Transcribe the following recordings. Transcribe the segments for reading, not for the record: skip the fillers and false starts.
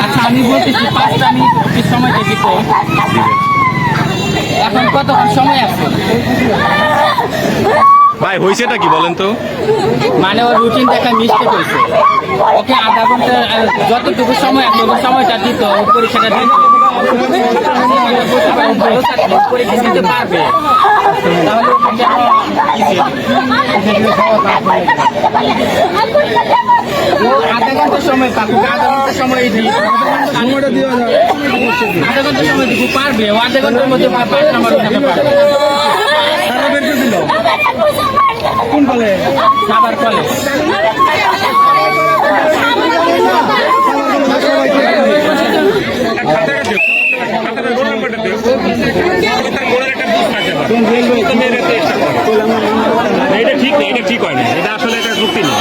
আচ্ছা আমি বলতেছি 5টা মিনিট সময় থেকে এখন কতক্ষণ সময় আছে ভাই হয়েছেটা কি বলেন তো? মানে ওর রুটিনটা একটা মিস্টেক হয়েছে, ওকে আধা ঘন্টা যতটুকু সময় সময়টা দিত পরীক্ষাটা পরীক্ষা দিতে পারবে, আধা ঘন্টা সময় পাবো, আধা ঘন্টা সময় দিই, আধা ঘন্টা সময় দিব পারবে, ও আধা ঘন্টার মধ্যে 5 নাম্বার উঠাতে পারবে। কোন বলে সাবার কলেজ এটা ঠিক নেই, এটা ঠিক হয় না, এটা আসলে এটা যুক্তি নেই।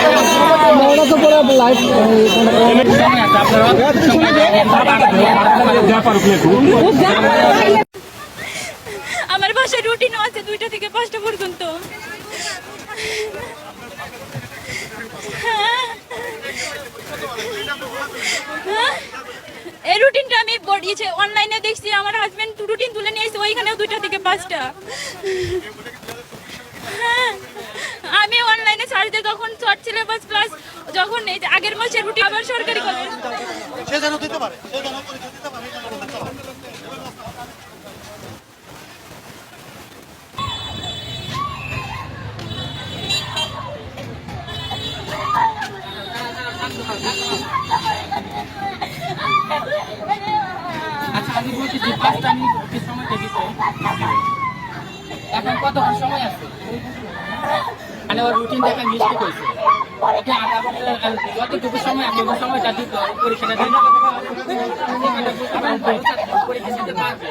আমার বাসায় রুটিনও আছে 2টা থেকে 5টা পর্যন্ত। এই রুটিনটা আমি অনলাইনে দেখছি, আমার হাজবেন্ড রুটিন তুলে নিয়েছে ওইখানেও 2টা থেকে 5টা। আমি অনলাইনে সার্চ দিয়ে তখন শর্ট সিলেবাস প্লাস যখন এই যে আগের মাসের রুটিন আবার সরকারি কলেজ সে যেন দিতে পারে, সে যেন পরীক্ষা দিতে পারে। আচ্ছা আমি বলতেছি 5টা মিনিট সময় থেকে এখন কতক্ষণ সময় আছে মানে ওর রুটিনটা একটা মিস্টেক হয়েছে, ওকে আধা ঘন্টা যতটুকু সময় সময়টা দিত পরীক্ষাটা পরীক্ষা দিতে পারবে,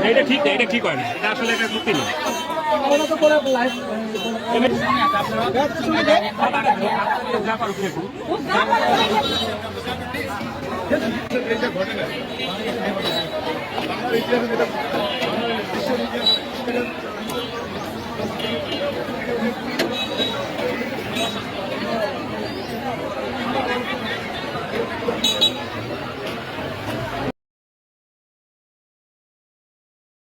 এটা ঠিক নেই, এটা ঠিক হয় না, এটা আসলে এটা যুক্তি নেই। ঘটনা